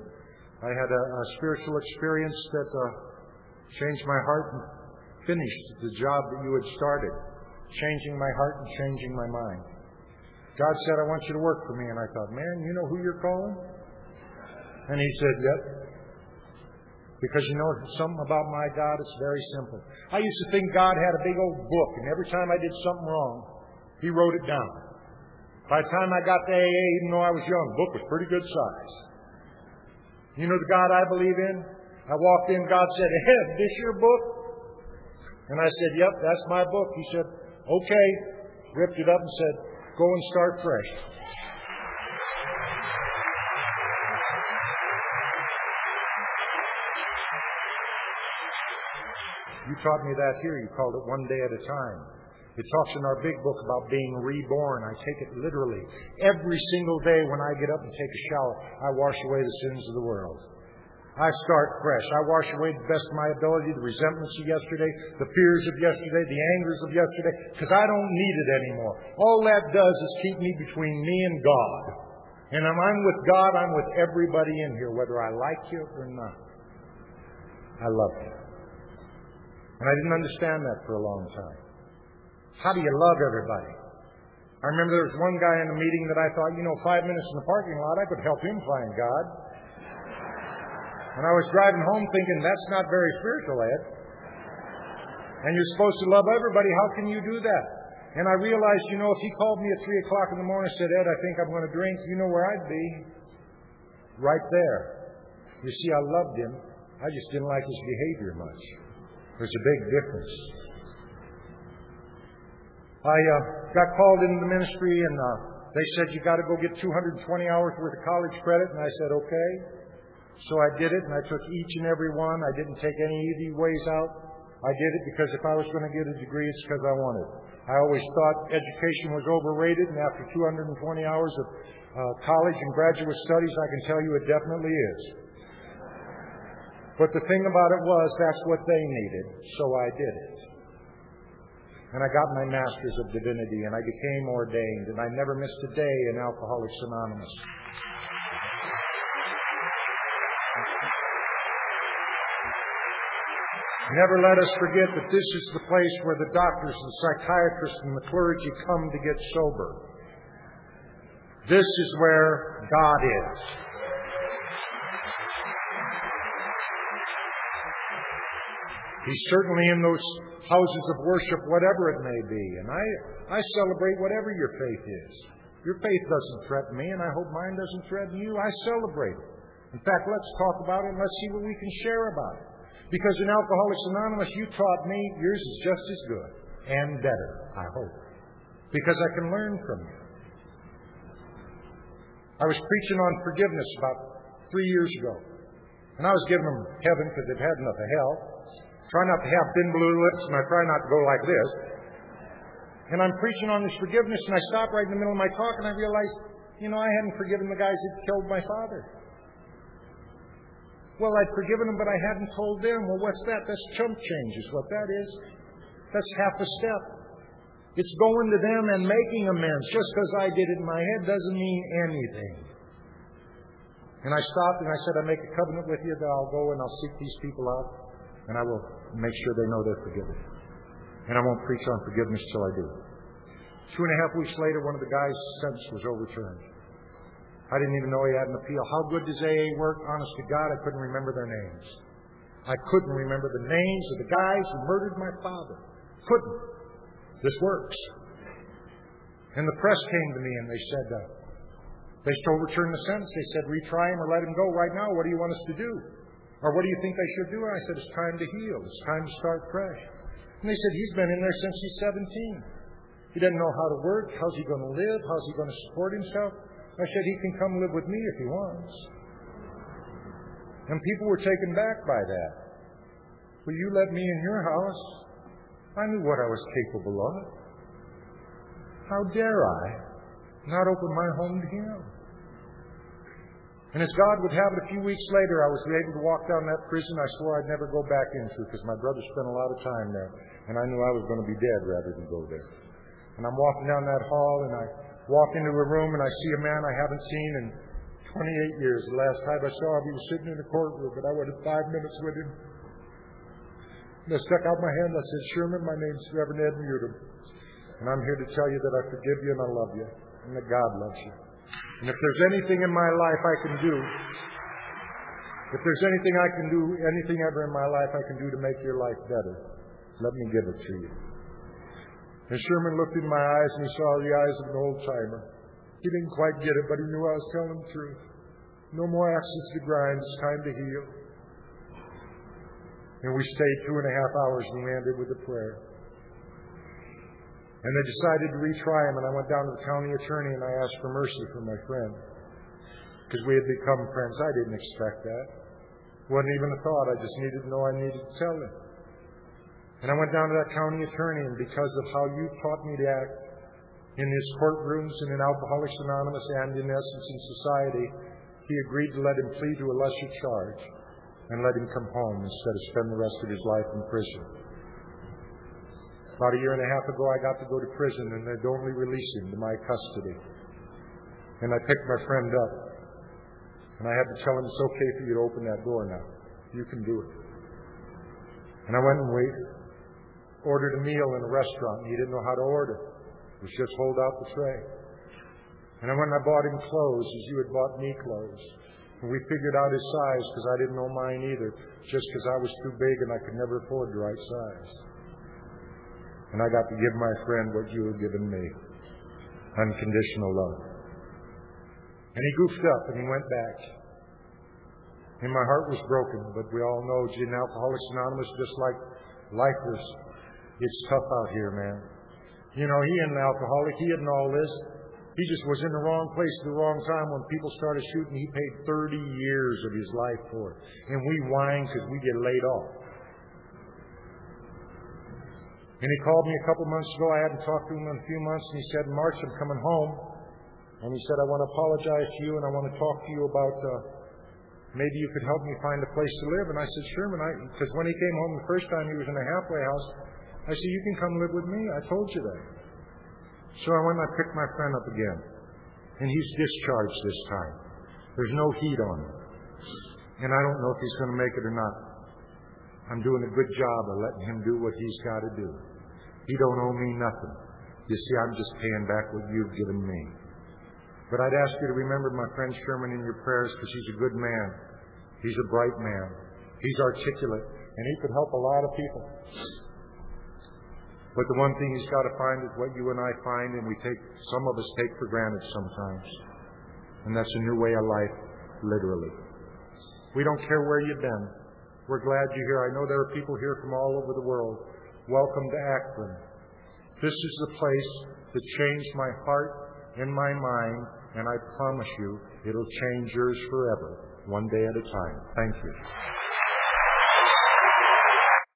I had a spiritual experience that changed my heart and finished the job that you had started, changing my heart and changing my mind. God said, I want you to work for me. And I thought, man, you know who you're calling? And he said, yep. Because you know something about my God, it's very simple. I used to think God had a big old book, and every time I did something wrong, he wrote it down. By the time I got to AA, even though I was young, the book was pretty good size. You know the God I believe in? I walked in, God said, Ed, this your book? And I said, yep, that's my book. He said, okay. Ripped it up and said, go and start fresh. You taught me that here. You called it one day at a time. It talks in our big book about being reborn. I take it literally. Every single day when I get up and take a shower, I wash away the sins of the world. I start fresh. I wash away to the best of my ability the resentments of yesterday, the fears of yesterday, the angers of yesterday, because I don't need it anymore. All that does is keep me between me and God. And if I'm with God, I'm with everybody in here, whether I like you or not. I love you. And I didn't understand that for a long time. How do you love everybody? I remember there was one guy in the meeting that I thought, 5 minutes in the parking lot, I could help him find God. And I was driving home thinking, that's not very spiritual, Ed. And you're supposed to love everybody. How can you do that? And I realized, if he called me at 3 o'clock in the morning and said, Ed, I think I'm going to drink, you know where I'd be? Right there. You see, I loved him. I just didn't like his behavior much. There's a big difference. I got called into the ministry, and they said, you got to go get 220 hours worth of college credit. And I said, okay. So I did it, and I took each and every one. I didn't take any easy ways out. I did it because if I was going to get a degree, it's because I wanted it. I always thought education was overrated, and after 220 hours of college and graduate studies, I can tell you it definitely is. But the thing about it was, that's what they needed, so I did it. And I got my Master's of Divinity, and I became ordained, and I never missed a day in Alcoholics Anonymous. Never let us forget that this is the place where the doctors, the psychiatrists, and the clergy come to get sober. This is where God is. He's certainly in those houses of worship, whatever it may be. And I celebrate whatever your faith is. Your faith doesn't threaten me, and I hope mine doesn't threaten you. I celebrate it. In fact, let's talk about it and let's see what we can share about it. Because in Alcoholics Anonymous, you taught me yours is just as good and better, I hope. Because I can learn from you. I was preaching on forgiveness about 3 years ago. And I was giving them heaven because they've had enough of hell. Try not to have thin blue lips, and I try not to go like this. And I'm preaching on this forgiveness, and I stop right in the middle of my talk, and I realize, I hadn't forgiven the guys that killed my father. Well, I'd forgiven them, but I hadn't told them. Well, what's that? That's chump change is what that is. That's half a step. It's going to them and making amends. Just because I did it in my head doesn't mean anything. And I stopped and I said, I make a covenant with you that I'll go and I'll seek these people out and I will make sure they know they're forgiven. And I won't preach on forgiveness till I do. 2.5 weeks later, one of the guys' sentence was overturned. I didn't even know he had an appeal. How good does AA work? Honest to God, I couldn't remember their names. I couldn't remember the names of the guys who murdered my father. Couldn't. This works. And the press came to me and they said, they should overturn the sentence. They said, retry him or let him go right now. What do you want us to do? Or what do you think they should do? And I said, it's time to heal. It's time to start fresh. And they said, he's been in there since he's 17. He doesn't know how to work. How's he going to live? How's he going to support himself? I said, he can come live with me if he wants. And people were taken back by that. Well, you let me in your house. I knew what I was capable of. How dare I not open my home to him? And as God would have it, a few weeks later, I was able to walk down that prison I swore I'd never go back into because my brother spent a lot of time there, and I knew I was going to be dead rather than go there. And I'm walking down that hall, and I walk into a room, and I see a man I haven't seen in 28 years. The last time I saw him, he was sitting in the courtroom, and I wanted 5 minutes with him. And I stuck out my hand, I said, Sherman, my name's Reverend Ed Mutum, and I'm here to tell you that I forgive you and I love you, and that God loves you. And if there's anything in my life I can do, if there's anything I can do, anything ever in my life I can do to make your life better, let me give it to you. And Sherman looked in my eyes and he saw the eyes of an old-timer. He didn't quite get it, but he knew I was telling the truth. No more axes to grind. It's time to heal. And we stayed 2.5 hours and we ended with a prayer. And they decided to retry him, and I went down to the county attorney and I asked for mercy for my friend. Because we had become friends. I didn't expect that. Wasn't even a thought. I just needed to know I needed to tell him. And I went down to that county attorney, and because of how you taught me to act in his courtrooms and in Alcoholics Anonymous and in essence in society, he agreed to let him plead to a lesser charge and let him come home instead of spend the rest of his life in prison. About 1.5 years ago, I got to go to prison, and they'd only release him to my custody. And I picked my friend up, and I had to tell him, it's okay for you to open that door now. You can do it. And I went and ordered a meal in a restaurant, and he didn't know how to order. It was just hold out the tray. And I went and I bought him clothes as you had bought me clothes. And we figured out his size because I didn't know mine either, just because I was too big and I could never afford the right size. And I got to give my friend what you had given me, unconditional love. And he goofed up and he went back. And my heart was broken, but we all know in Alcoholics Anonymous, just like lifers, it's tough out here, man. He isn't an alcoholic. He isn't all this. He just was in the wrong place at the wrong time. When people started shooting, he paid 30 years of his life for it. And we whine because we get laid off. And he called me a couple months ago. I hadn't talked to him in a few months. And he said, in March, I'm coming home. And he said, I want to apologize to you and I want to talk to you about maybe you could help me find a place to live. And I said, Sherman, because when he came home the first time, he was in a halfway house. I said, you can come live with me. I told you that. So I went and I picked my friend up again. And he's discharged this time. There's no heat on him. And I don't know if he's going to make it or not. I'm doing a good job of letting him do what he's got to do. He don't owe me nothing. You see, I'm just paying back what you've given me. But I'd ask you to remember my friend Sherman in your prayers, because he's a good man. He's a bright man. He's articulate. And he could help a lot of people. But the one thing he's got to find is what you and I find, and some of us take for granted sometimes. And that's a new way of life, literally. We don't care where you've been. We're glad you're here. I know there are people here from all over the world. Welcome to Akron. This is the place that changed my heart and my mind, and I promise you it'll change yours forever, one day at a time. Thank you.